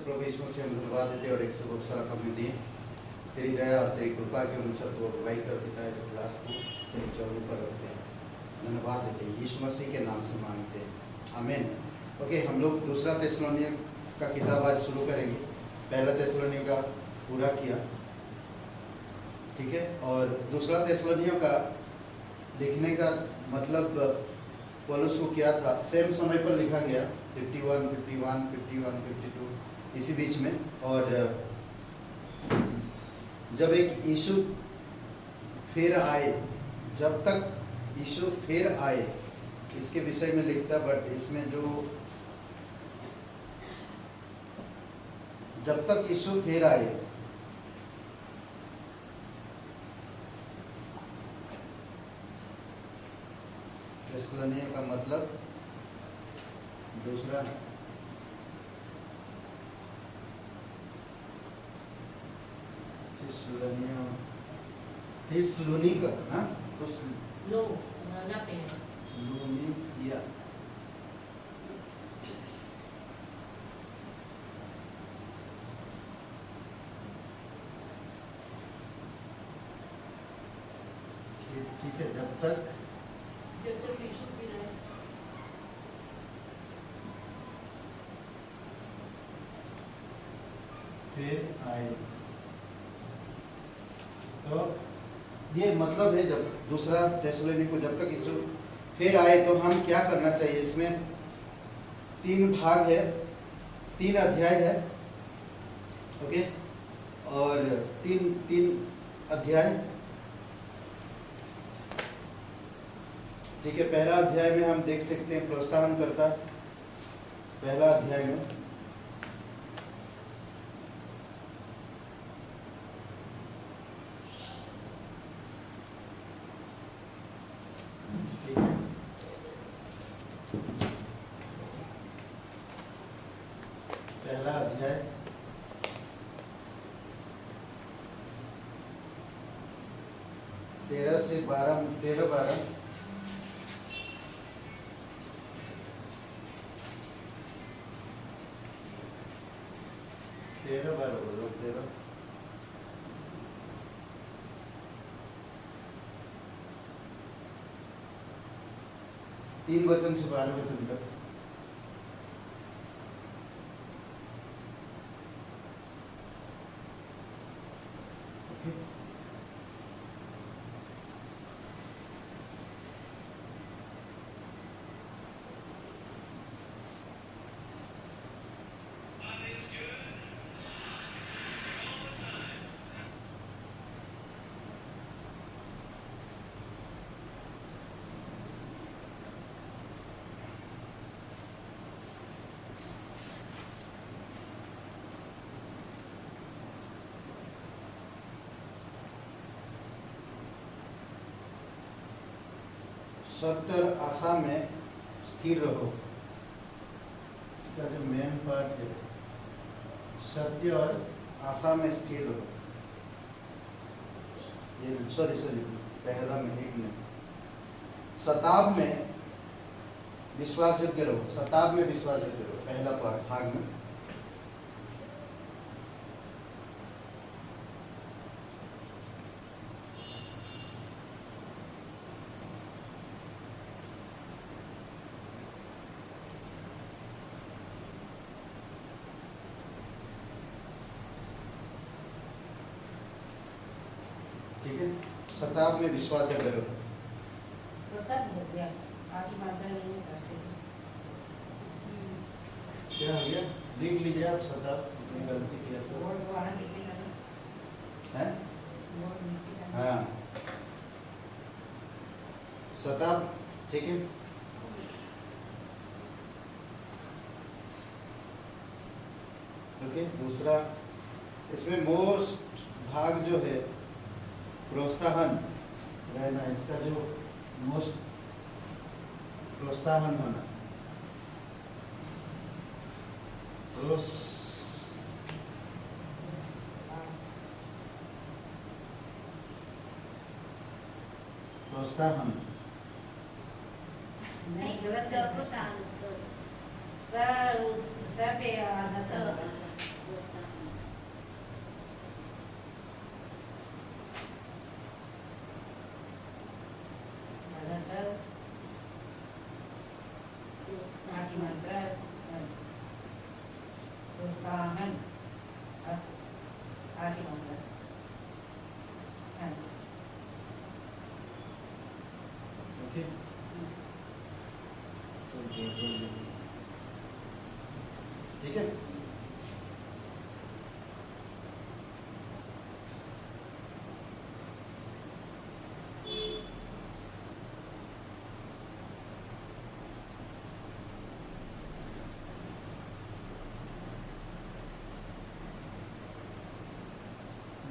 प्रभु यीशु मसीह हम धन्यवाद देते हैं और एक सब अवसर आप हमें दिए। तेरी दया और तेरी कृपा के अनुसार तो अगुवाई कर देता है। इस क्लास को तेरे चरणों पर रखते हैं, धन्यवाद देते हैं, यीशु मसीह के नाम से मांगते हैं, आमीन। ओके, हम लोग दूसरा थिस्सलुनीय का किताब आज शुरू करेंगे। पहला थिस्सलुनीय का पूरा किया, ठीक है। और दूसरा थिस्सलुनीय का लिखने का मतलब पौलुस को क्या था, सेम समय पर लिखा गया, 51, 51, 51, 52 इसी बीच में। और जब एक यीशु फिर आए, जब तक यीशु फिर आए इसके विषय में लिखता, बट इसमें जो जब तक यीशु फिर आए, थिस्सलुनीय का मतलब दूसरा थिस्सलुनीक, हाँ, थिस्सलुनीकिया, ठीक है। जब तक यीशु फिर आए, तो ये मतलब है जब दूसरा थिस्सलुनीय को जब तक यीशु फिर आए तो हम क्या करना चाहिए। इसमें 3 भाग है, 3 अध्याय है, ओके। और तीन अध्याय, ठीक है। पहला अध्याय में हम देख सकते हैं प्रोत्साहन करता, पहला अध्याय में पहला अध्याय 13 से 12, 13-12 बोलो, 13 3 वचन से 12 वचन तक। सत्य और आशा में स्थिर रहो, इसका जो मेन पार्ट है, सत्य और आशा में स्थिर रहो। ये सॉरी पहला में 1 मिनट, सताव में विश्वास योग्य रहो, सताव में विश्वास योग्य रहो, पहला भाग में। ठीक है, सताव में विश्वास करो। सतत हो गया, आगे मात्रा नहीं करते। क्या हो गया, लिख लीजिए आप, सताव अपनी गलती किया तो है, हाँ, सताव, ठीक है। ओके, दूसरा इसमें मोस्ट भाग जो है प्रोत्साहन रहना, इसका जो मोस्ट प्रोत्साहन होना, प्रोत्साहन नहीं गलत स को तांतो स पे आधा प्रोत्साहन। आगे मात्रा। हाँ जी। ओके, ठीक है।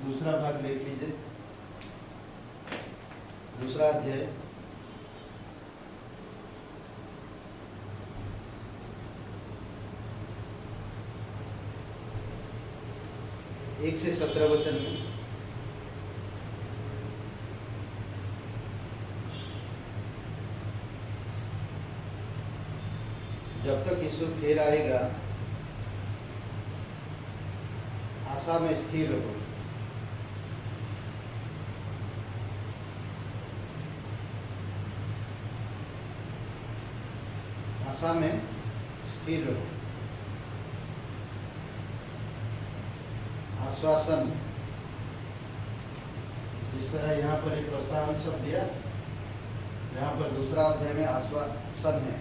दूसरा भाग देख लीजिए, दूसरा अध्याय। एक से 17 वचन में जब तक यीशु फिर आएगा आशा में स्थिर रहो। आशा में स्थिर रहो। आश्वासन, जिस तरह यहाँ पर एक प्रोत्साहन शब्द दिया, यहाँ पर दूसरा अध्याय में आश्वासन है।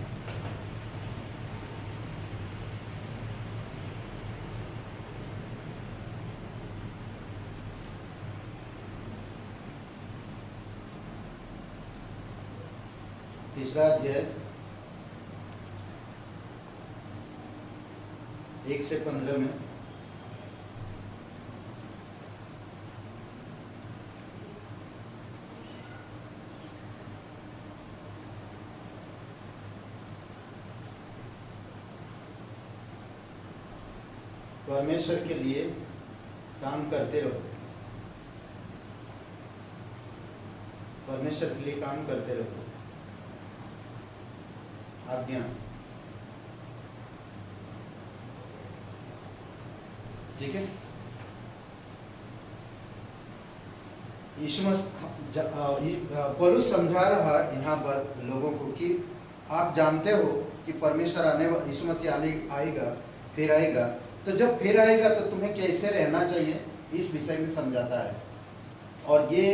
तीसरा अध्याय 1 से 15 में परमेश्वर के लिए काम करते रहो। परमेश्वर के लिए काम करते रहो। आज्ञा, ठीक है। यीशु पौलुस समझा रहा यहाँ पर लोगों को कि आप जानते हो कि परमेश्वर यीशु मसीह आएगा, फिर आएगा। तो जब फिर आएगा तो तुम्हें कैसे रहना चाहिए, इस विषय में समझाता है। और ये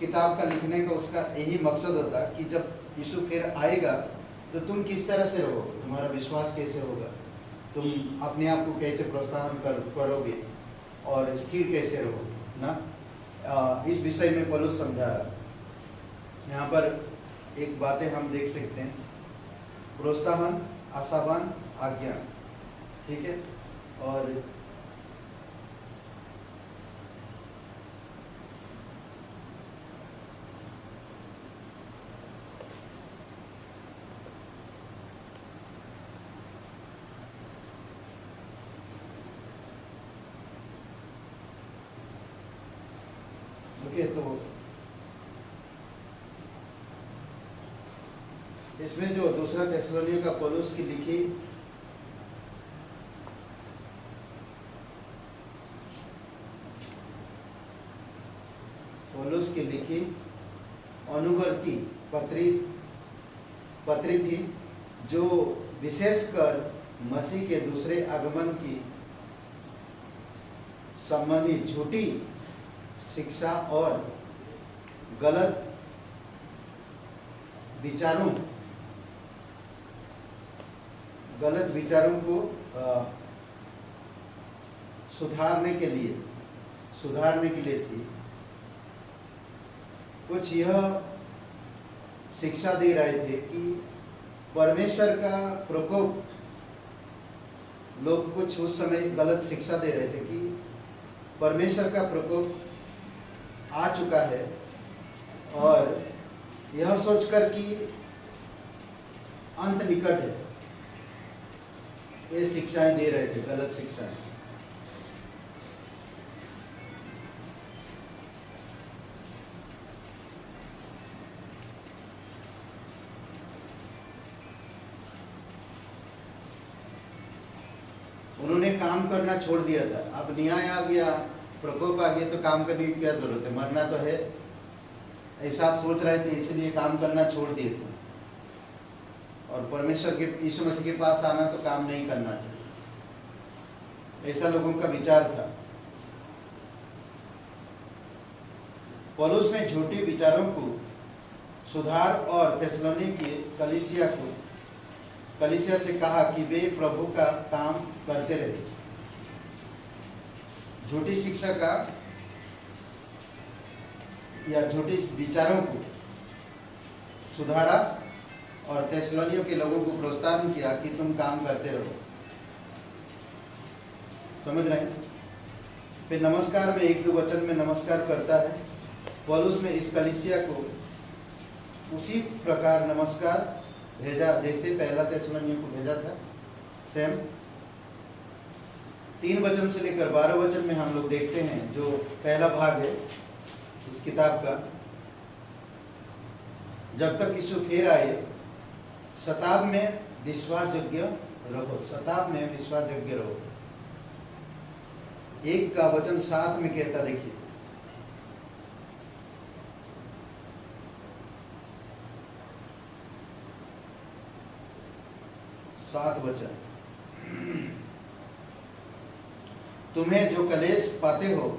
किताब का लिखने का उसका यही मकसद होता है कि जब यीशु फिर आएगा तो तुम किस तरह से रहो, तुम्हारा विश्वास कैसे होगा, तुम अपने आप को कैसे प्रोत्साहन करोगे और स्थिर कैसे रहो ना। इस विषय में पौलुस समझा रहा। यहाँ पर एक बातें हम देख सकते हैं, प्रोत्साहन, आशावान, आज्ञा, ठीक है। और तो इसमें जो दूसरा थिस्सलुनीय का पौलुस की लिखी अनुवर्ती पत्री थी, जो विशेषकर मसीह के दूसरे आगमन की संबंधी झूठी शिक्षा और गलत विचारों को सुधारने के लिए थी। कुछ यह शिक्षा दे रहे थे कि परमेश्वर का प्रकोप, लोग कुछ उस समय गलत शिक्षा दे रहे थे कि परमेश्वर का प्रकोप आ चुका है, और यह सोचकर कि अंत निकट है, ये शिक्षाएं दे रहे थे, गलत शिक्षाएं। उन्होंने काम करना छोड़ दिया था। अब न्याय आ गया, प्रकोप आ गया, तो काम करने की क्या जरूरत है, मरना तो है, ऐसा सोच रहे थे, इसलिए काम करना छोड़ दिए थे। और परमेश्वर के, यीशु मसीह के पास आना तो काम नहीं करना चाहिए। ऐसा लोगों का विचार था। पौलुस ने झूठे विचारों को सुधार और थिस्सलुनीके कलीसिया से कहा कि वे प्रभु का काम करते रहे। झूठी शिक्षा का या झूठे विचारों को सुधारा और थिस्सलुनीके के लोगों को प्रोत्साहन किया कि तुम काम करते रहो। समझ रहे हैं? फिर नमस्कार में एक दो वचन में नमस्कार करता है। पौलुस ने इस कलीसिया को उसी प्रकार नमस्कार भेजा जैसे पहला थिस्सलुनीके को भेजा था। सेम 3 वचन से लेकर 12 वचन में हम लोग देखते हैं, जो पहला भाग है इस किताब का। जब तक यीशु फिर आए सताब में विश्वास योग्य रहो, सताब में विश्वास योग्य रहो। 1 का वचन 7 में कहता, देखिए, सात वचन, तुम्हें जो कलेश पाते हो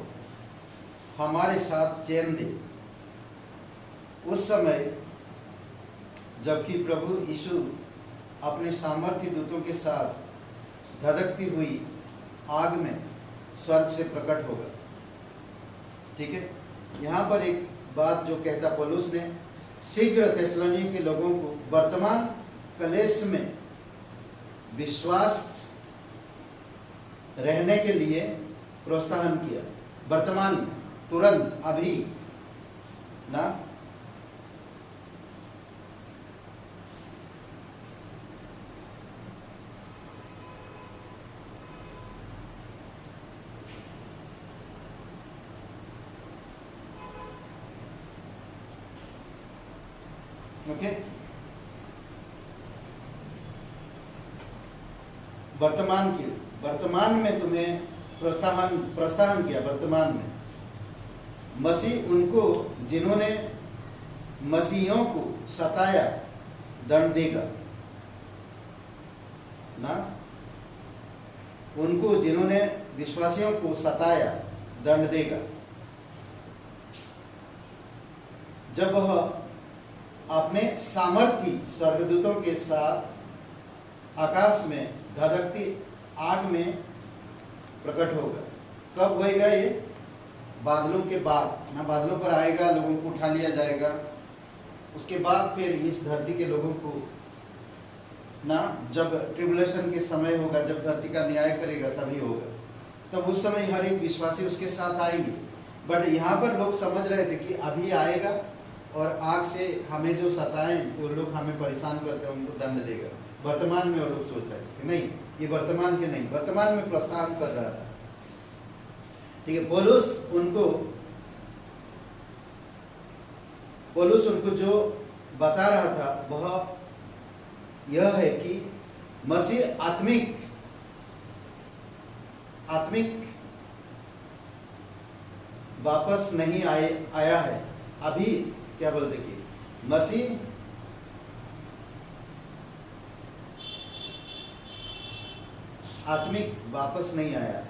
हमारे साथ चैन दे। उस समय जबकि प्रभु यीशु अपने सामर्थ्य दूतों के साथ धधकती हुई आग में स्वर्ग से प्रकट होगा। ठीक है, यहाँ पर एक बात जो कहता पौलुस ने, शीघ्र थिस्सलुनीके के लोगों को वर्तमान कलेश में विश्वास रहने के लिए प्रोत्साहन किया। वर्तमान में, तुरंत, अभी ना। ओके, वर्तमान में तुम्हें प्रोत्साहन किया। वर्तमान में मसीह उनको जिन्होंने मसीहियों को सताया दंड देगा ना। उनको जिन्होंने विश्वासियों को सताया दंड देगा। जब वह अपने सामर्थी स्वर्गदूतों के साथ आकाश में धधकती आग में प्रकट होगा। कब होएगा ये? बादलों के बाद ना, बादलों पर आएगा, लोगों को उठा लिया जाएगा। उसके बाद फिर इस धरती के लोगों को ना, जब ट्रिबुलेशन के समय होगा, जब धरती का न्याय करेगा तभी होगा। तब उस समय हर एक विश्वासी उसके साथ आएंगे। बट यहाँ पर लोग समझ रहे थे कि अभी आएगा और आग से हमें जो सताएं, वो लोग हमें परेशान करते हैं, उनको दंड देगा। वर्तमान में वो लोग सोच रहे थे कि नहीं, ये वर्तमान के नहीं, वर्तमान में प्रोत्साहन कर रहा था। ठीक है, पौलुस उनको जो बता रहा था वह यह है कि मसीह आत्मिक वापस नहीं आया है। अभी क्या बोलते कि मसीह आत्मिक वापस नहीं आया है।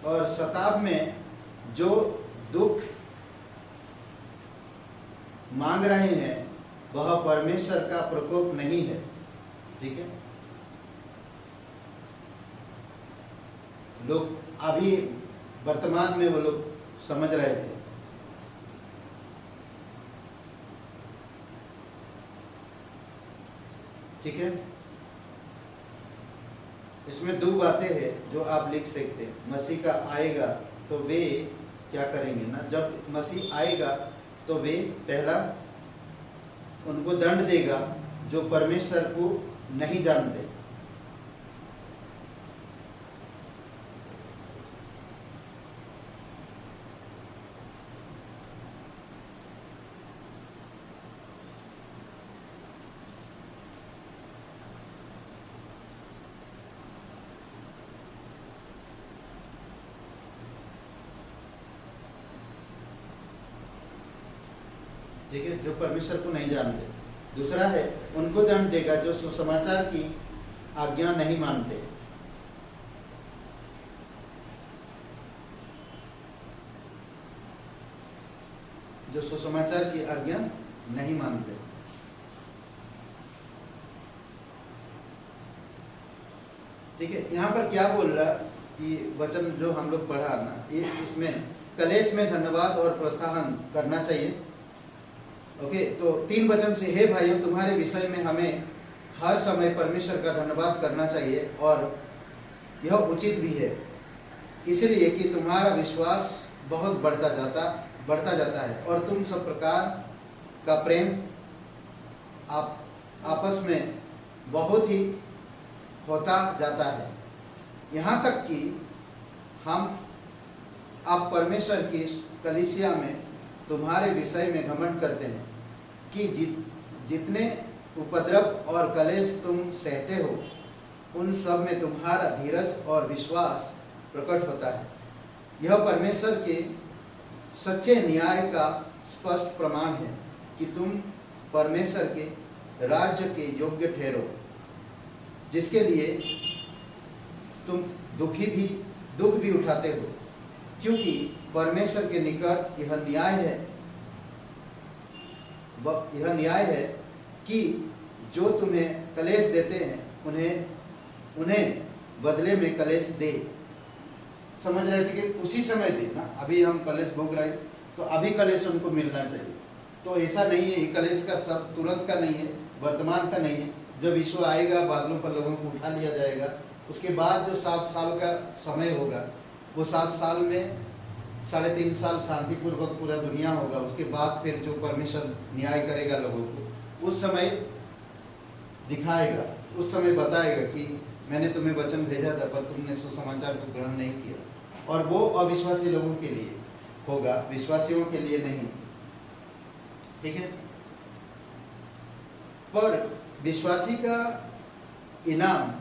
और शताब में जो दुख मांग रहे हैं वह परमेश्वर का प्रकोप नहीं है। ठीक है, लोग अभी वर्तमान में वो लोग समझ रहे थे। ठीक है, इसमें 2 बातें हैं जो आप लिख सकते हैं। मसीह का आएगा तो वे क्या करेंगे ना, जब मसीह आएगा तो वे पहला उनको दंड देगा जो परमेश्वर को नहीं जानते। ठीक है, जो परमेश्वर को नहीं जानते। दूसरा है उनको दंड देगा जो सुसमाचार की आज्ञा नहीं मानते। जो सुसमाचार की आज्ञा नहीं मानते। ठीक है, यहाँ पर क्या बोल रहा कि वचन जो हम लोग पढ़ा ना, इसमें कलेश में धन्यवाद और प्रोत्साहन करना चाहिए। ओके, तो 3 वचन से, हे भाइयों, तुम्हारे विषय में हमें हर समय परमेश्वर का धन्यवाद करना चाहिए और यह उचित भी है, इसलिए कि तुम्हारा विश्वास बहुत बढ़ता जाता है और तुम सब प्रकार का प्रेम आपस में बहुत ही होता जाता है, यहाँ तक कि आप परमेश्वर की कलीसिया में तुम्हारे विषय में घमंड करते हैं कि जितने उपद्रव और कलेश तुम सहते हो, उन सब में तुम्हारा धीरज और विश्वास प्रकट होता है। यह परमेश्वर के सच्चे न्याय का स्पष्ट प्रमाण है कि तुम परमेश्वर के राज्य के योग्य ठहरो, जिसके लिए तुम दुख भी उठाते हो, क्योंकि परमेश्वर के निकट यह न्याय है कि जो तुम्हें कलेश देते हैं उन्हें बदले में कलेश दे। समझ रहे थे कि उसी समय दे ना, अभी हम कलेश भोग रहे तो अभी कलेश उनको मिलना चाहिए। तो ऐसा नहीं है, ये कलेश का सब तुरंत का नहीं है, वर्तमान का नहीं है। जब यीशु आएगा, बादलों पर लोगों को उठा लिया जाएगा, उसके बाद जो 7 साल का समय होगा, वो 7 साल में 3.5 साल शांतिपूर्वक पूरा दुनिया होगा। उसके बाद फिर जो परमेश्वर न्याय करेगा लोगों को, उस समय दिखाएगा, उस समय बताएगा कि मैंने तुम्हें वचन भेजा था पर तुमने सुसमाचार को ग्रहण नहीं किया। और वो अविश्वासी लोगों के लिए होगा, विश्वासियों के लिए नहीं। ठीक है, पर विश्वासी का इनाम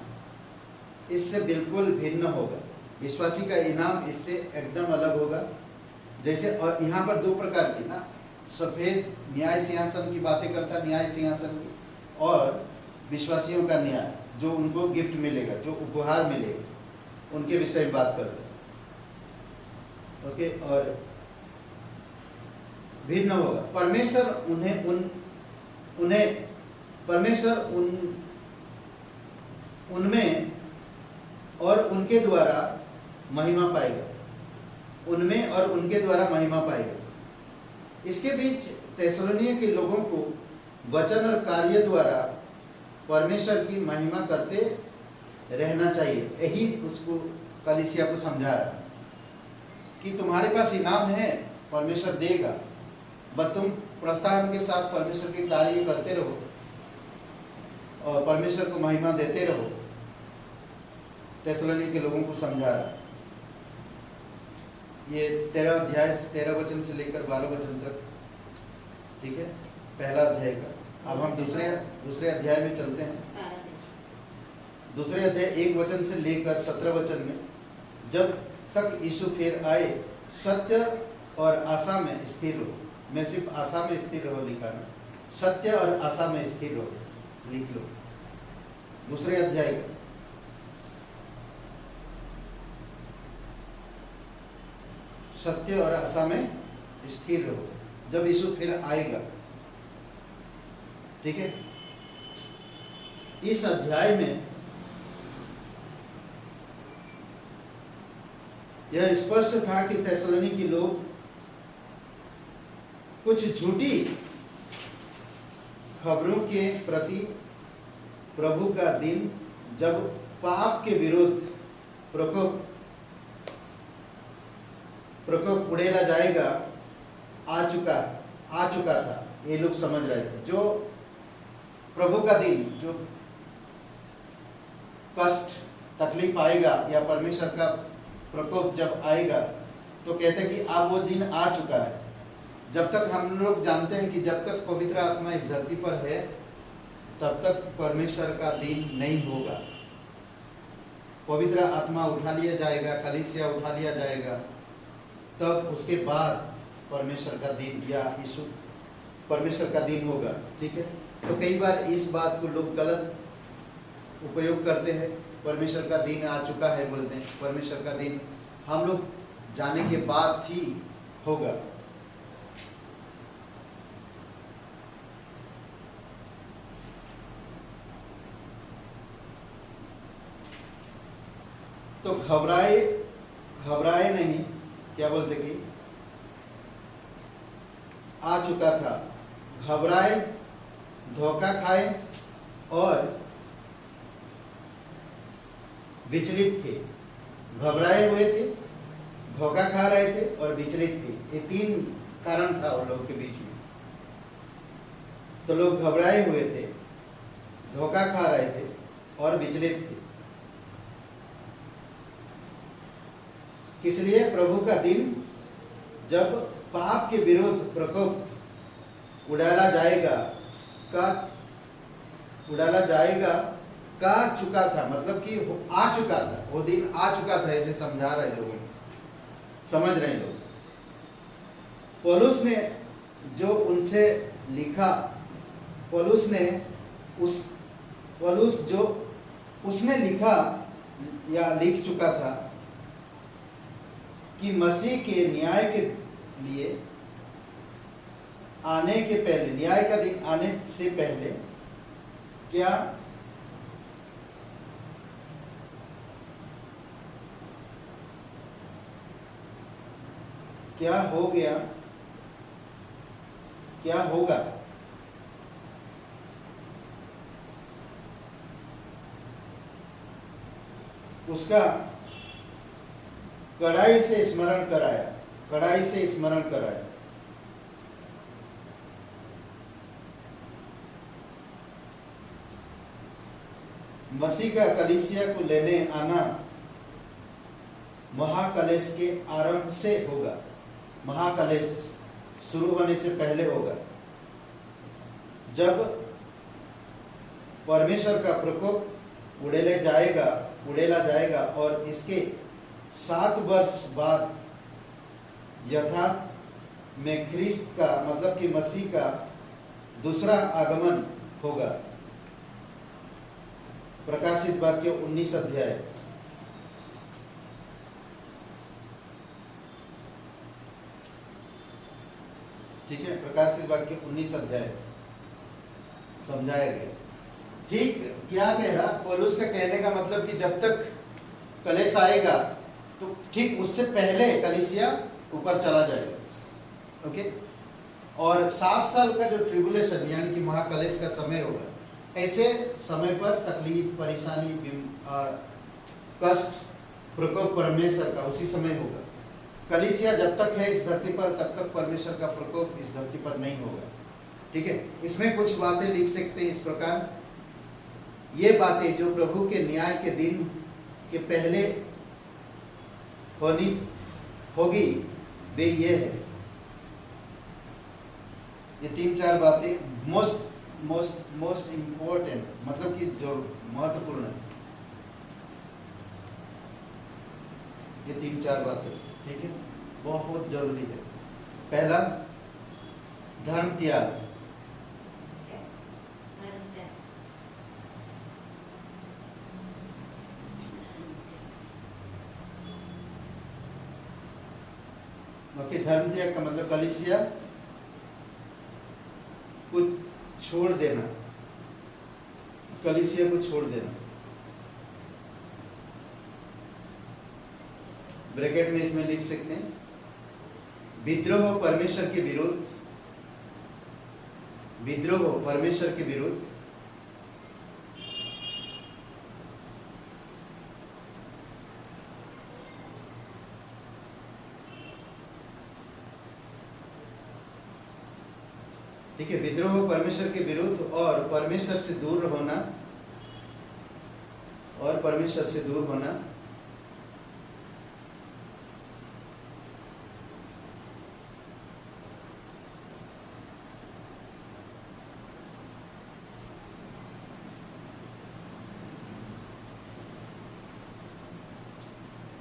इससे बिल्कुल भिन्न होगा। विश्वासी का इनाम इससे एकदम अलग होगा। जैसे यहाँ पर 2 प्रकार की ना, सफेद न्याय सिंहासन की बातें करता, न्याय सिंहासन की, और विश्वासियों का न्याय जो उनको गिफ्ट मिलेगा, जो उपहार मिलेगा, उनके विषय में बात करते हैं। ओके, और भिन्न होगा। परमेश्वर उनमें और उनके द्वारा महिमा पाएगा, उनमें और उनके द्वारा महिमा पाएगा। इसके बीच थेसलोनिया के लोगों को वचन और कार्य द्वारा परमेश्वर की महिमा करते रहना चाहिए। यही उसको कलीसिया को समझा रहा कि तुम्हारे पास इनाम है, परमेश्वर देगा, बस तुम प्रोत्साहन के साथ परमेश्वर के कार्य करते रहो और परमेश्वर को महिमा देते रहो। थेसलोनिया के लोगों को समझा रहा। ये 13 अध्याय 13 वचन से लेकर 12 वचन तक, ठीक है, पहला अध्याय का। अब हम दूसरे अध्याय में चलते हैं। दूसरे अध्याय 1 वचन से लेकर 17 वचन में, जब तक यीशु फिर आए, सत्य और आशा में स्थिर रहो। मैं सिर्फ आशा में स्थिर रहो लिखा ना, सत्य और आशा में स्थिर रहो लिख लो। दूसरे अध्याय का सत्य और आशा में स्थिर रहो, जब यीशु फिर आएगा। ठीक है, इस अध्याय में यह स्पष्ट था कि थेसलोनिकी के लोग कुछ झूठी खबरों के प्रति प्रभु का दिन, जब पाप के विरुद्ध प्रकोप उड़ेला जाएगा, आ चुका था, ये लोग समझ रहे थे। जो प्रभु का दिन, जो कष्ट तकलीफ आएगा या परमेश्वर का प्रकोप जब आएगा, तो कहते हैं कि अब वो दिन आ चुका है। जब तक हम लोग जानते हैं कि जब तक पवित्र आत्मा इस धरती पर है, तब तक परमेश्वर का दिन नहीं होगा। पवित्र आत्मा उठा लिया जाएगा, कलीसिया उठा लिया जाएगा, तब उसके बाद परमेश्वर का दिन या यीशु परमेश्वर का दिन होगा। ठीक है, तो कई बार इस बात को लोग गलत उपयोग करते हैं। परमेश्वर का दिन आ चुका है बोलते हैं, परमेश्वर का दिन हम लोग जाने के बाद ही होगा। तो घबराए नहीं, क्या बोलते कि आ चुका था, घबराए, धोखा खाए और विचलित थे। घबराए हुए थे, धोखा खा रहे थे और विचलित थे। ये तीन कारण था उन लोगों के बीच में। तो लोग घबराए हुए थे, धोखा खा रहे थे और विचलित थे। किस लिए? प्रभु का दिन जब पाप के विरुद्ध प्रकोप उड़ाला जाएगा का चुका था, मतलब कि आ चुका था, वो दिन आ चुका था, ऐसे समझा रहे लोगों, समझ रहे लोग। पौलुस ने जो उनसे लिखा, उसने लिखा या लिख चुका था कि मसीह के न्याय के लिए आने के पहले, न्याय का दिन आने से पहले क्या होगा, उसका कड़ाई से स्मरण कराया। मसीह का कलीसिया को लेने आना महाकलेश के आरंभ से होगा, महाकलेश शुरू होने से पहले होगा, जब परमेश्वर का प्रकोप उड़ेला जाएगा और इसके 7 वर्ष बाद यथार्थ में ख्रीस्त का, मतलब कि मसीह का दूसरा आगमन होगा। प्रकाशित वाक्य 19 अध्याय। ठीक है, प्रकाशित वाक्य 19 अध्याय समझाया गया। ठीक क्या कह रहा पौलुस का कहने का मतलब कि जब तक कलेश आएगा तो ठीक उससे पहले कलीसिया ऊपर चला जाएगा। ओके, और 7 साल का जो ट्रिबुलेशन यानी कि महाकलेश का समय होगा, ऐसे समय पर तकलीफ, परेशानी, कष्ट, प्रकोप परमेश्वर का उसी समय होगा। कलीसिया जब तक है इस धरती पर तब तक परमेश्वर का प्रकोप इस धरती पर नहीं होगा। ठीक है, इसमें कुछ बातें लिख सकते हैं इस प्रकार। ये बातें जो प्रभु के न्याय के दिन के पहले होगी वे ये है, ये 3-4 बातें मोस्ट इम्पोर्टेंट, मतलब कि जो महत्वपूर्ण है, ये 3-4 बातें। ठीक है, बहुत जरूरी है। पहला, धर्म त्याग। धर्म त्याग का मतलब कलीसिया को छोड़ देना, कलीसिया को छोड़ देना। ब्रैकेट में इसमें लिख सकते हैं, विद्रोह परमेश्वर के विरुद्ध, ठीक है, विद्रोह परमेश्वर के विरुद्ध और परमेश्वर से दूर होना,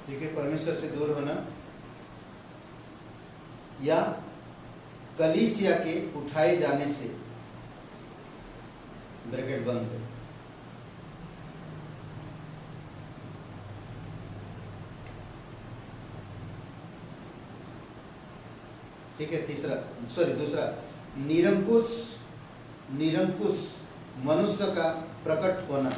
ठीक है, परमेश्वर से दूर होना या कलीसिया के उठाए जाने से ब्रैकेट बंद है। ठीक है, दूसरा, निरंकुश मनुष्य का प्रकट होना।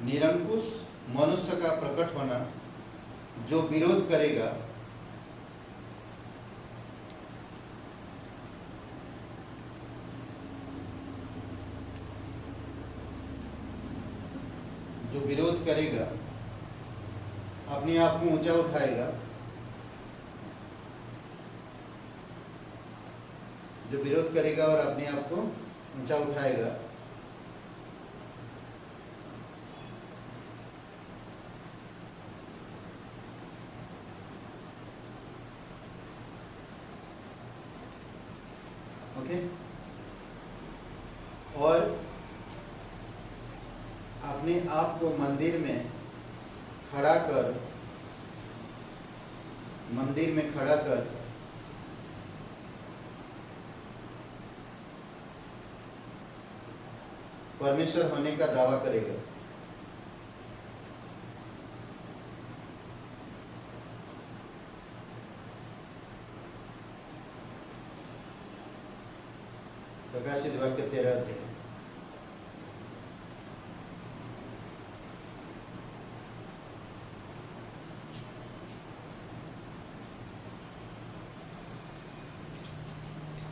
निरंकुश मनुष्य का प्रकट होना जो विरोध करेगा अपने आप को ऊंचा उठाएगा, जो विरोध करेगा और अपने आप को ऊंचा उठाएगा, ओके, और अपने आप को मंदिर में खड़ा कर परमेश्वर होने का दावा करेगा। प्रकाशित वाक्य 13 अध्याय।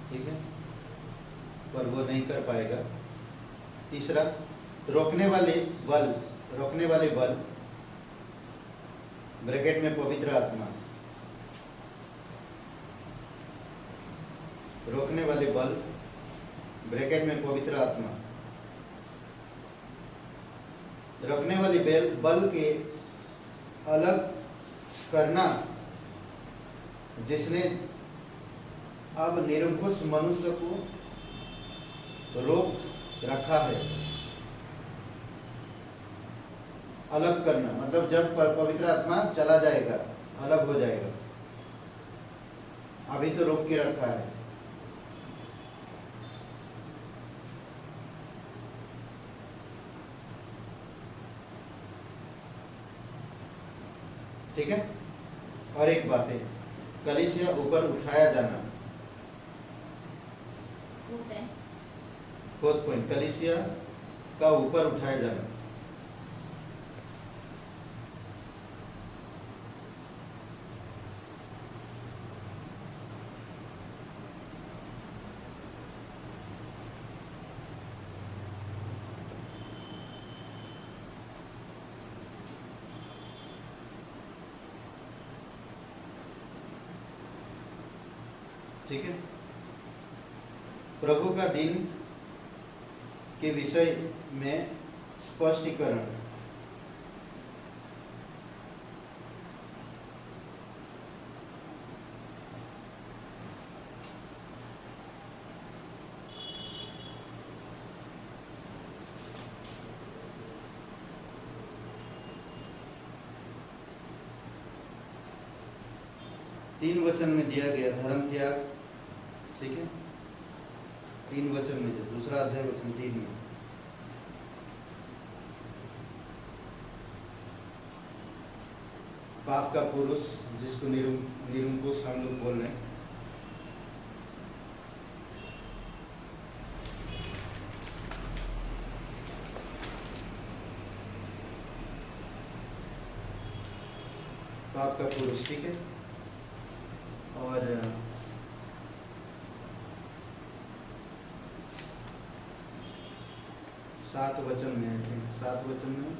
ठीक है, पर वो नहीं कर पाएगा। तीसरा, रोकने वाले बल ब्रैकेट में पवित्र आत्मा। रोकने वाले बल ब्रैकेट में पवित्र आत्मा। रोकने वाली बल के अलग करना जिसने अब निरंकुश मनुष्य को रोक रखा है। अलग करना मतलब जब पवित्र आत्मा चला जाएगा, अलग हो जाएगा, अभी तो रोक के रखा है। ठीक है, और एक बात है, कलीसिया ऊपर उठाया जाना। फोर्थ पॉइंट, कलीसिया का ऊपर उठाया जाना। ठीक है, प्रभु का दिन के विषय में स्पष्टीकरण। तीन वचन में दिया गया धर्म त्याग। ठीक है, 3 वचन में, दूसरा अध्याय वचन 3 में। पाप का पुरुष जिसको निरंकुश हम लोग बोल रहे हैं, पाप का पुरुष। ठीक है, और 7 वचन में, 7 वचन में,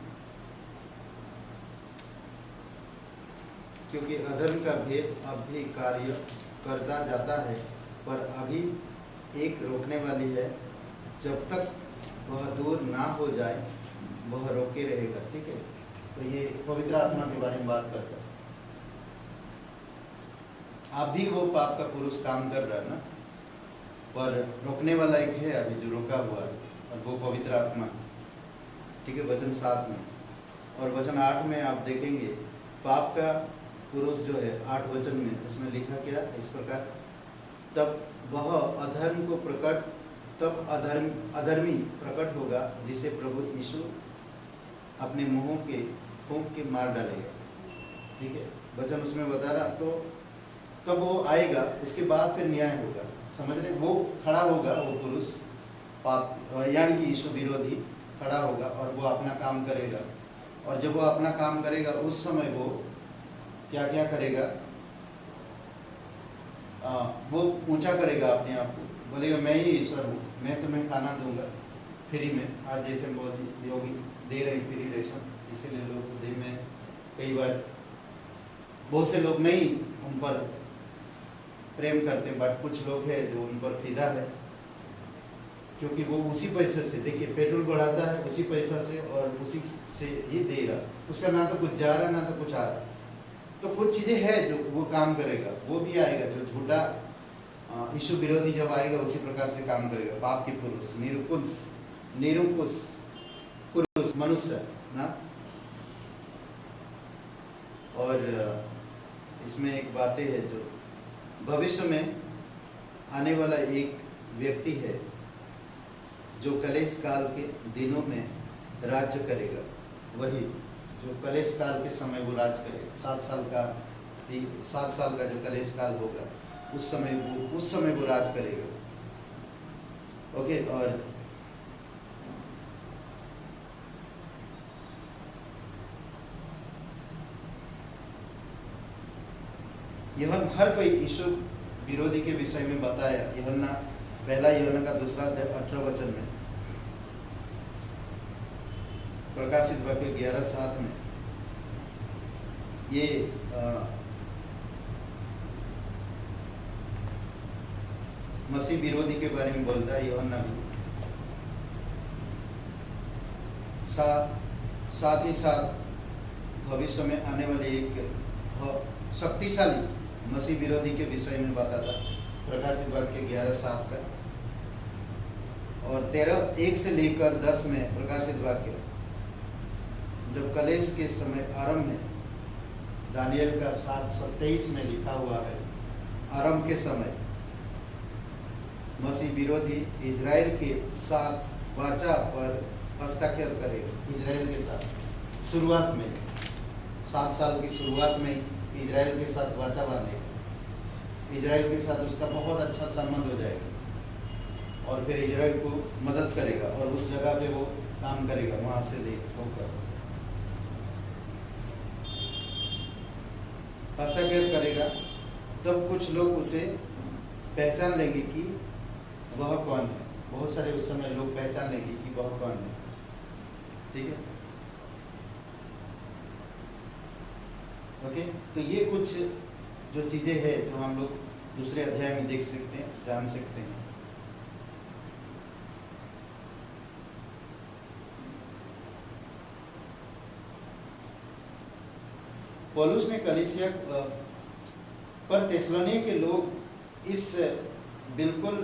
क्योंकि अधर्म का भेद अब भी कार्य करता जाता है, पर अभी एक रोकने वाली है, जब तक वह दूर ना हो जाए वह रोके रहेगा। ठीक है, तो ये पवित्र आत्मा के बारे में बात करता है। अब भी वो पाप का पुरुष काम कर रहा है ना, पर रोकने वाला एक है अभी जो रोका हुआ है, और वो पवित्र आत्मा। ठीक है, वचन 7 में। और वचन 8 में आप देखेंगे पाप का पुरुष जो है 8 वचन में, उसमें लिखा क्या इस प्रकार, तब वह अधर्म को प्रकट तब अधर्मी प्रकट होगा जिसे प्रभु यीशु अपने मुंहों के फूंक के मार डालेगा। ठीक है, वचन उसमें बता रहा, तो तब वो आएगा, उसके बाद फिर न्याय होगा। समझ रहे, वो खड़ा होगा, वो पुरुष पाप यानी कि यीशु विरोधी खड़ा होगा और वो अपना काम करेगा। और जब वो अपना काम करेगा उस समय वो क्या क्या करेगा, वो ऊंचा करेगा अपने आप को, बोलेगा मैं ही ईश्वर हूँ, मैं तुम्हें खाना दूंगा फ्री में। आज जैसे मोदी योगी दे रहे हैं फ्री रेशन, इसीलिए लोग दिन में कई बार बहुत से लोग नहीं उन पर प्रेम करते, बट कुछ लोग हैं जो उन पर फिदा है, क्योंकि वो उसी पैसे से, देखिए पेट्रोल बढ़ाता है उसी पैसा से और उसी से ही दे रहा, उसका ना तो कुछ जा रहा ना तो कुछ आ रहा। तो कुछ चीज़ें हैं जो वो काम करेगा, वो भी आएगा जो झूठा यीशु विरोधी जब आएगा उसी प्रकार से काम करेगा। पाप के पुरुष, निरुकुश पुरुष, मनुष्य ना। और इसमें एक बातें है जो भविष्य में आने वाला एक व्यक्ति है जो कलेश काल के दिनों में राज्य करेगा, वही जो कलेश काल के समय वो राज करेगा। 7 साल का जो कलेश काल होगा उस समय वो राज करेगा। ओके, और यूहन्ना हर कोई यीशु विरोधी के विषय में बताया। यूहन्ना पहला यूहन्ना का 2 अध्याय 18 वचन में, प्रकाशित वाक्य 11:7 में ये मसीह विरोधी के बारे में बोलता है यूहन्ना भी। साथ ही साथ भविष्य में आने वाले एक शक्तिशाली मसीह विरोधी के विषय में बताता, प्रकाशित वाक्य 11:7 का। और 13:1 से लेकर 10 में प्रकाशित वाक्य, जब कलेश के समय आरंभ में, दानियल का 7:27 में लिखा हुआ है, आरंभ के समय मसीह विरोधी इजराइल के साथ वाचा पर हस्ताक्षर करेगा। इजराइल के साथ शुरुआत में 7 साल की शुरुआत में इजराइल के साथ वाचा बांधेगा। इजराइल के साथ उसका बहुत अच्छा संबंध हो जाएगा और फिर इजराइल को मदद करेगा और उस जगह पे वो काम करेगा, वहाँ से ले होकर हस्ताक्षर करेगा। तब कुछ लोग उसे पहचान लेंगे कि वह कौन है। बहुत सारे उस समय लोग पहचान लेंगे कि वह कौन है। ठीक है, ओके। तो ये कुछ जो चीज़ें हैं जो हम लोग दूसरे अध्याय में देख सकते हैं, जान सकते हैं। पौलुस ने कलीसिया पर थिस्सलुनीके के लोग इस बिल्कुल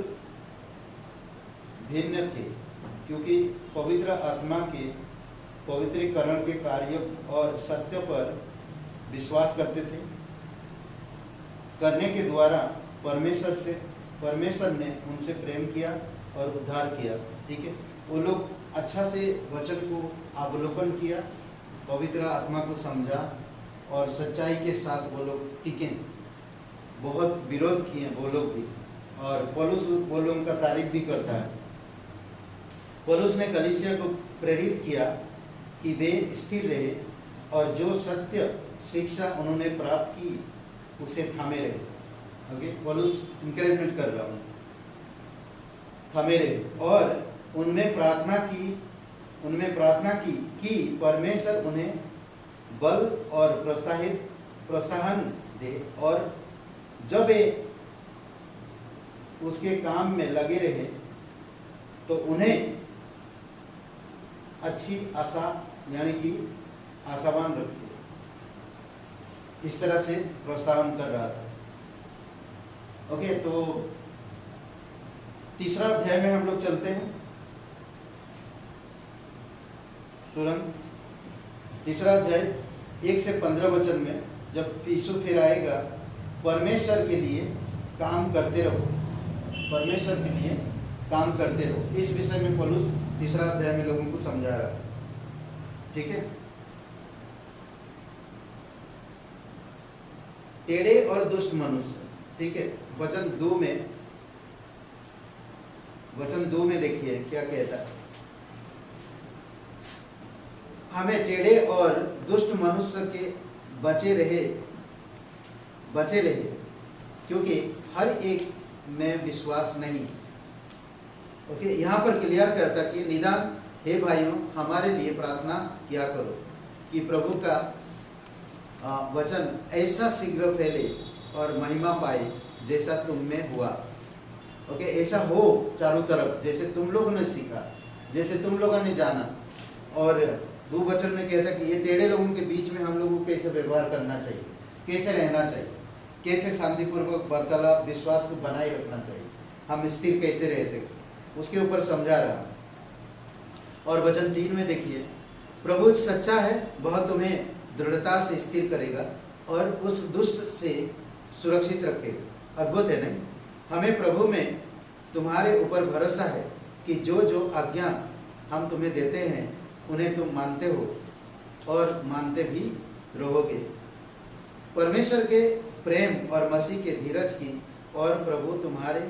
भिन्न थे, क्योंकि पवित्र आत्मा के पवित्रीकरण के कार्य और सत्य पर विश्वास करते थे, करने के द्वारा परमेश्वर ने उनसे प्रेम किया और उद्धार किया। ठीक है, वो लोग अच्छा से वचन को अवलोकन किया, पवित्र आत्मा को समझा और सच्चाई के साथ वो लोग टिके। बहुत विरोध किए वो लोग भी, और पौलुस वो लोगों का तारीफ भी करता है। पौलुस ने कलीसिया को प्रेरित किया कि वे स्थिर रहे और जो सत्य शिक्षा उन्होंने प्राप्त की उसे थामे रहे। ओके, पौलुस इंकरेजमेंट कर रहा हूँ, थामे रहे और उनमें प्रार्थना की कि परमेश्वर उन्हें बल और प्रोत्साहन दे, और जब वे उसके काम में लगे रहे तो उन्हें अच्छी आशा यानी कि आशावान रखे। इस तरह से प्रोत्साहन कर रहा था। ओके, तो तीसरा अध्याय में हम लोग चलते हैं। तुरंत। तीसरा अध्याय 1 से 15 वचन में जब यीशु फिर आएगा, परमेश्वर के लिए काम करते रहो, परमेश्वर के लिए काम करते रहो। इस विषय में पौलुस तीसरा अध्याय में लोगों को समझा रहा है। ठीक है। टेढ़े और दुष्ट मनुष्य, ठीक है। वचन 2 में देखिए क्या कहता है। हमें टेढ़े और दुष्ट मनुष्य के बचे रहे, क्योंकि हर एक में विश्वास नहीं। ओके, यहाँ पर क्लियर करता कि निदान हे भाइयों हमारे लिए प्रार्थना किया करो कि प्रभु का वचन ऐसा शीघ्र फैले और महिमा पाए जैसा तुम में हुआ। ओके, ऐसा हो चारों तरफ जैसे तुम लोगों ने सीखा, जैसे तुम लोगों ने जाना। और 2 वचन में कहता कि ये टेढ़े लोगों के बीच में हम लोगों को कैसे व्यवहार करना चाहिए, कैसे रहना चाहिए, कैसे शांतिपूर्वक वार्तालाप विश्वास को बनाए रखना चाहिए, हम स्थिर कैसे रह सकते, उसके ऊपर समझा रहा। और वचन 3 में देखिए, प्रभु सच्चा है, वह तुम्हें दृढ़ता से स्थिर करेगा और उस दुष्ट से सुरक्षित रखेगा। अद्भुत है नहीं? हमें प्रभु में तुम्हारे ऊपर भरोसा है कि जो आज्ञा हम तुम्हें देते हैं उन्हें तुम मानते हो और मानते भी रहोगे। परमेश्वर के प्रेम और मसीह के धीरज की और प्रभु तुम्हारे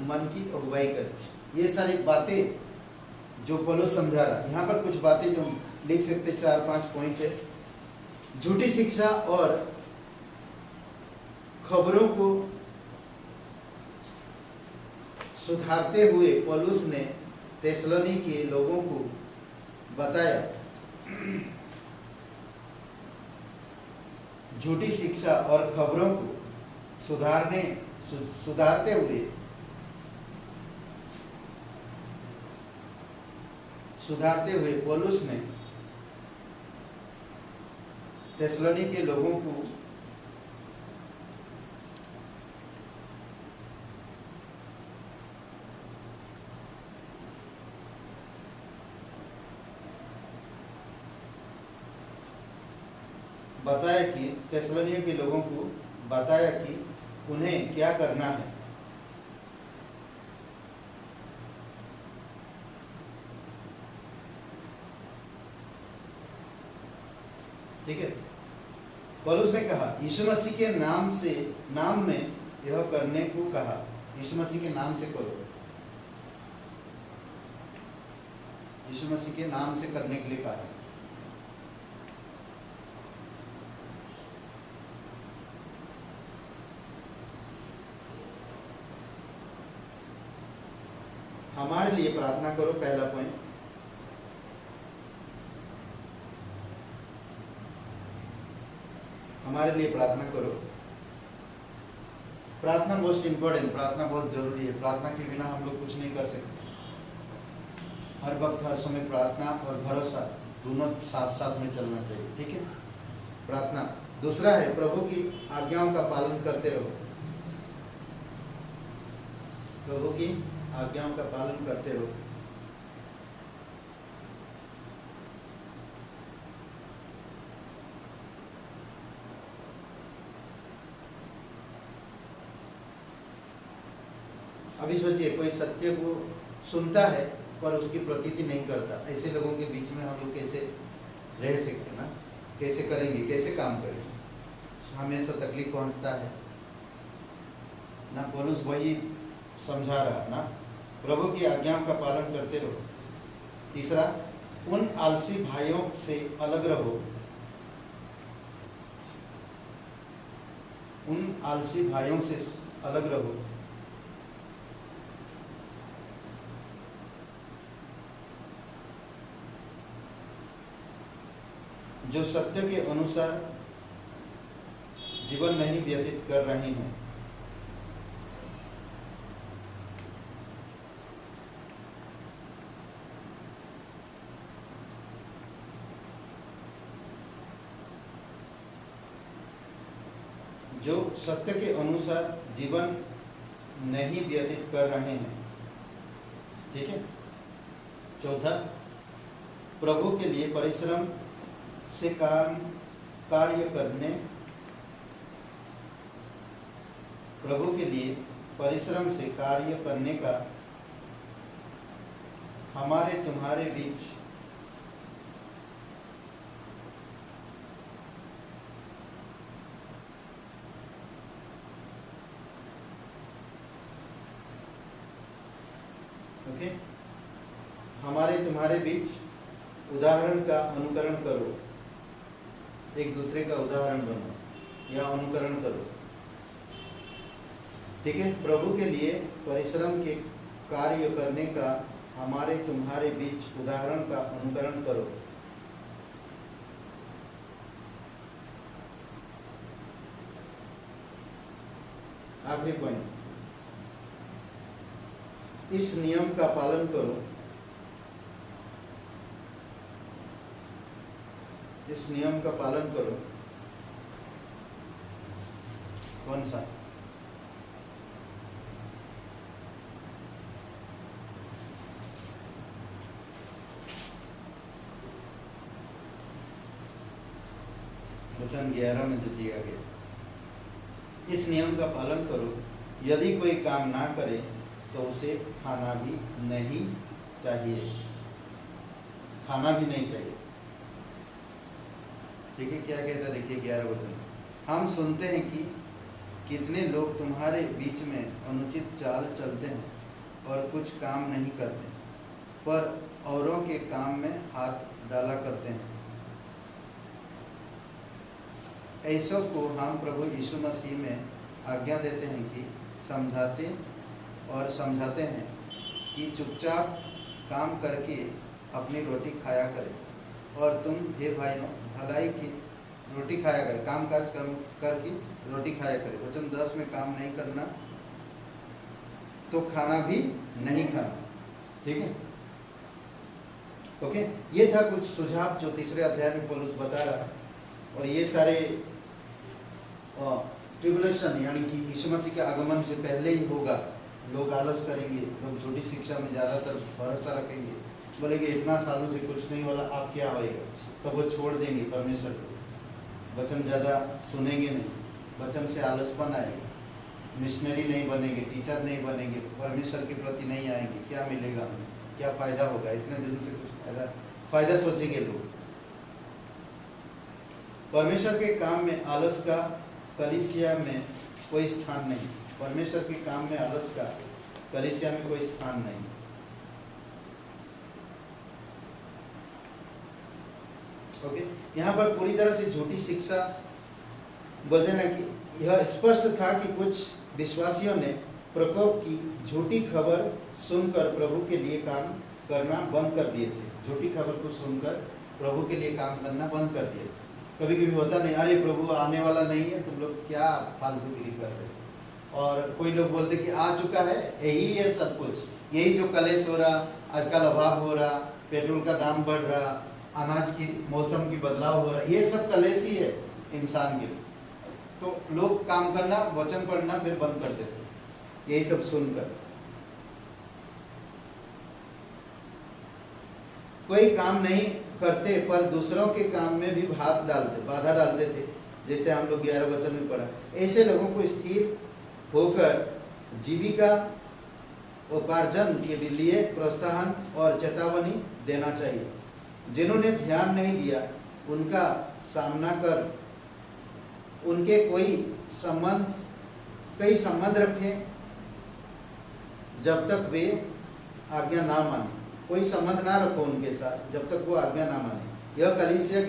मन की अगुवाई करे। ये सारी बातें जो पौलुस समझा रहा, यहाँ पर कुछ बातें जो लिख सकते 4-5 पॉइंट है। झूठी शिक्षा और खबरों को सुधारते हुए पौलुस ने थेसलोनी के लोगों को बताया, झूठी शिक्षा और खबरों को सुधारते हुए पौलुस ने थेसलोनी के लोगों को बताया कि उन्हें क्या करना है। ठीक है। पौलुस ने कहा यीशु मसीह के नाम में यह करने को कहा। यीशु मसीह के नाम से करो, यीशु मसीह के नाम से करने के लिए कहा। हमारे लिए प्रार्थना करो, पहला पॉइंट। हमारे लिए प्रार्थना करो। प्रार्थना मोस्ट इम्पोर्टेंट, प्रार्थना बहुत जरूरी है। प्रार्थना के बिना हम लोग कुछ नहीं कर सकते। हर वक्त हर समय प्रार्थना और भरोसा दोनों साथ साथ में चलना चाहिए। ठीक है, प्रार्थना। दूसरा है प्रभु की आज्ञाओं का पालन करते रहो। प्रभु की आज्ञाओं का पालन करते रहो। अभी सोचिए, कोई सत्य को सुनता है पर उसकी प्रतीति नहीं करता। ऐसे लोगों के बीच में हम लोग कैसे रह सकते ना? कैसे करेंगे, कैसे काम करेंगे? हमेशा तकलीफ पहुंचता है ना। पौलुस वही समझा रहा ना, प्रभु की आज्ञाओं का पालन करते रहो। तीसरा, उन आलसी भाइयों से अलग रहो। उन आलसी भाइयों से अलग रहो जो सत्य के अनुसार जीवन नहीं व्यतीत कर रहे हैं। जो सत्य के अनुसार जीवन नहीं व्यतीत कर रहे हैं। ठीक है। चौथा, प्रभु के लिए परिश्रम से कार्य करने, प्रभु के लिए परिश्रम से कार्य करने का हमारे तुम्हारे बीच हमारे तुम्हारे बीच उदाहरण का अनुकरण करो, एक दूसरे का उदाहरण बनो या अनुकरण करो। ठीक है, प्रभु के लिए परिश्रम के कार्य करने का हमारे तुम्हारे बीच उदाहरण का अनुकरण करो। आखिरी पॉइंट, इस नियम का पालन करो, इस नियम का पालन करो। कौन सा? वचन 11 में जो दिया गया, इस नियम का पालन करो, यदि कोई काम ना करे तो उसे खाना भी नहीं चाहिए, खाना भी नहीं चाहिए। ठीक है, क्या कहता है देखिए 11 वचन, हम सुनते हैं कि कितने लोग तुम्हारे बीच में अनुचित चाल चलते हैं और कुछ काम नहीं करते, पर औरों के काम में हाथ डाला करते हैं। ऐसों को हम प्रभु यीशु मसीह में आज्ञा देते हैं कि समझाते हैं कि चुपचाप काम करके अपनी रोटी खाया करें, और तुम हे भाइयों भलाई की रोटी खाया करें, काम काज करके रोटी खाया करें। वचन 10 में काम नहीं करना तो खाना भी नहीं खाना। ठीक है, ओके, ये था कुछ सुझाव जो तीसरे अध्याय में पौलुस बता रहा। और ये सारे ट्रिबुलेशन यानी कि यीशु मसीह के आगमन से पहले ही होगा। लोग आलस करेंगे, लोग झूठी शिक्षा में ज़्यादातर भरोसा रखेंगे, बोलेंगे इतना सालों से कुछ नहीं वाला, आप क्या होएगा, तो वो छोड़ देंगे परमेश्वर को, वचन ज़्यादा सुनेंगे नहीं, वचन से आलसपन आएगा, मिशनरी नहीं बनेंगे, टीचर नहीं बनेंगे, परमेश्वर के प्रति नहीं आएंगे। क्या मिलेगा हमें, क्या फ़ायदा होगा, इतने दिनों से कुछ फ़ायदा सोचेंगे लोग। परमेश्वर के काम में आलस का कलीसिया में कोई स्थान नहीं। परमेश्वर के काम में आलस का कलीसिया में कोई स्थान नहीं। ओके, यहाँ पर पूरी तरह से झूठी शिक्षा बोल देना कि यह स्पष्ट था कि कुछ विश्वासियों ने प्रकोप की झूठी खबर सुनकर प्रभु के लिए काम करना बंद कर दिए थे। झूठी खबर को सुनकर प्रभु के लिए काम करना बंद कर दिए थे। कभी कभी होता नहीं, अरे प्रभु आने वाला नहीं है, तुम लोग क्या फालतूगिरी कर रहे हो। और कोई लोग बोलते कि आ चुका है, यही है सब कुछ, यही जो कलेश हो रहा, आजकल अभाव हो रहा, पेट्रोल का दाम बढ़ रहा, अनाज की मौसम की बदलाव हो रहा, ये सब कलेश ही है इंसान के। तो लोग काम करना, वचन पढ़ना फिर बंद कर देते यही सब सुनकर। कोई काम नहीं करते पर दूसरों के काम में भी बाधा डालते थे, जैसे हम लोग 11 वचन में पढ़ा। ऐसे लोगों को स्थिर होकर जीविका उपार्जन के लिए प्रोत्साहन और चेतावनी देना चाहिए। जिन्होंने ध्यान नहीं दिया उनका सामना कर उनके कई संबंध रखें जब तक वे आज्ञा ना माने। कोई संबंध ना रखो उनके साथ जब तक वो आज्ञा ना माने। यह कलीसिया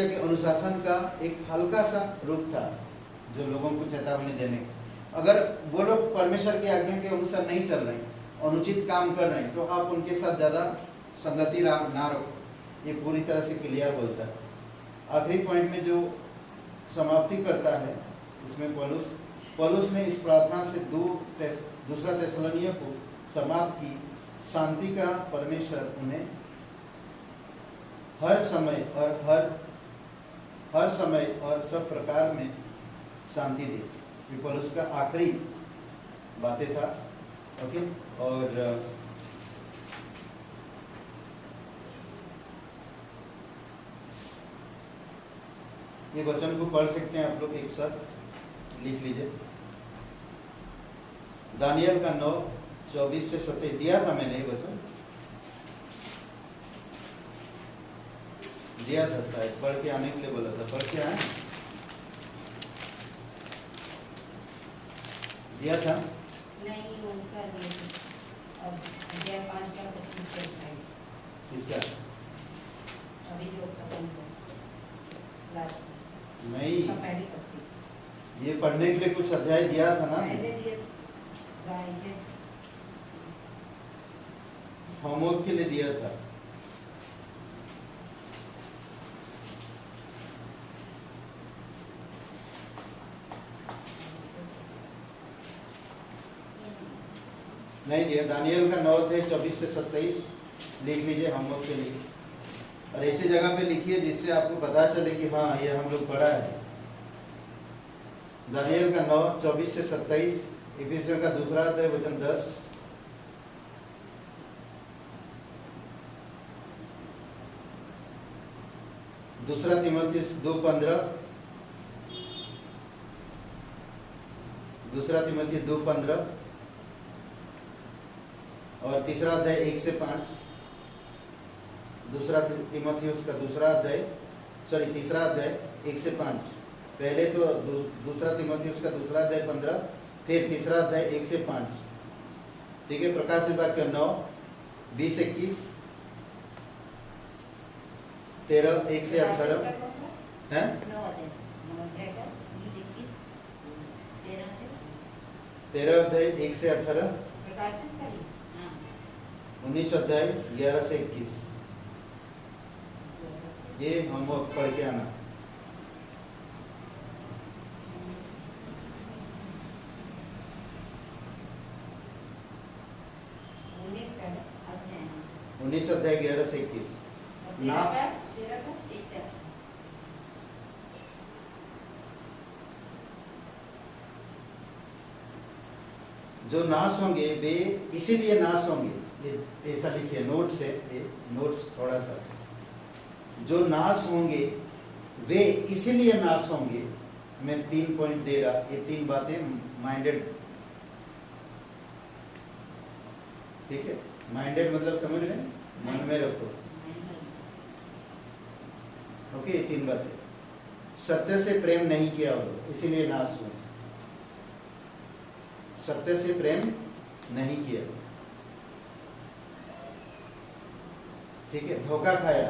के अनुशासन का एक हल्का सा रूप था जो लोगों को चेतावनी देने का। अगर वो लोग परमेश्वर की आज्ञा के अनुसार नहीं चल रहे, अनुचित काम कर रहे हैं, तो आप उनके साथ ज़्यादा संगति ना रखो। ये पूरी तरह से क्लियर बोलता है। आखिरी पॉइंट में जो समाप्ति करता है इसमें पौलुस ने इस प्रार्थना से दूसरा थिस्सलुनीय को समाप्त की, शांति का परमेश्वर उन्हें हर समय और सब प्रकार में शांति दे। ये पौलुस का आखिरी बातें था। ओके, और ये वचन को पढ़ सकते हैं आप लोग एक साथ, लिख लीजिए। दानियल का 9:24 से 27 दिया था मैंने, ये वचन दिया था शायद, पढ़ के आने के लिए बोला था, पढ़ के आए, दिया था। नहीं वो उसका दिए थे। अब अध्याय 5 का 25 से 28 किसका? अभी जो खत्म हुआ लास्ट नहीं, का पहली पत्ती ये पढ़ने के लिए कुछ अध्याय दिया था ना, पहले दिए गाय के होमवर्क के लिए दिया था। नहीं दिया। दानियल का 9:24 से 27 लिख लीजिए होमवर्क के लिए, और ऐसी जगह पे लिखिए जिससे आपको पता चले कि हाँ ये हम लोग पढ़ा है। दानियल का 9:24 से 27, इफिसियों का 2 अध्याय वचन 10, दूसरा तीमुथियुस 2:15, दूसरा तीमुथियुस 2:15, और तीसरा अध्याय 1 से 5, दूसरा तीमुथियुस का तीसरा अध्याय 1 से 5। पहले तो दूसरा तीमुथियुस का 2 अध्याय 15, फिर तीसरा अध्याय 1 से 5। ठीक है, प्रकाशित वाक्य 9:20-21, 13 1 से 18 है, 9 अध्याय का 20-21 13 से 13 अध्याय 1 से 18, प्रकाशित करी। हाँ 19 अध्याय 11 से 21। ये होमवर्क पढ़ के आना। उन्नीस का अध्याय 19 अध्याय 11 से 21। ना 13 का 1 से 8 जो नाश होंगे वे इसीलिए नाश होंगे, ये ऐसा लिखिए नोट से, ये नोट्स थोड़ा सा, जो नाश होंगे वे इसीलिए नाश होंगे। मैं 3 पॉइंट दे रहा, ये 3 बातें माइंडेड, ठीक है, माइंडेड मतलब समझ रहे हैं, मन में रखो। ओके, ये 3 बातें। सत्य से प्रेम नहीं किया हो इसीलिए नाश हुए, सत्य से प्रेम नहीं किया, ठीक है, धोखा खाया,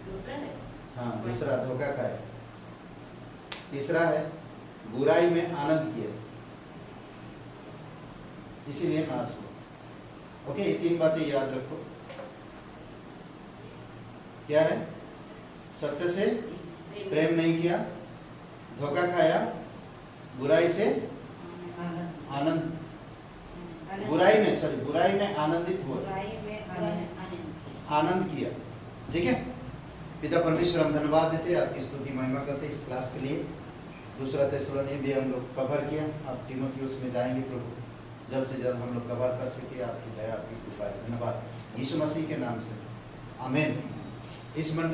दूसरा है। हाँ दूसरा धोखा खाया, तीसरा है बुराई में आनंद किया, इसीलिए नाश हुआ। ओके, ये 3 बातें याद रखो। क्या है? सत्य से प्रेम नहीं किया, धोखा खाया, बुराई से आनंद, बुराई में आनंदित हुआ, आनंद किया। ठीक है, पिता परमेश्वर हम धन्यवाद देते हैं, आपकी स्तुति महिमा करते इस क्लास के लिए। दूसरा थिस्सलुनीकि भी हम लोग कवर किया, आप तीमुथियुस में जाएंगे तो जल्द से जल्द हम लोग कवर कर सके, आपकी दया आपकी कृपा है। धन्यवाद यीशु मसीह के नाम से, आमीन। इस मंडे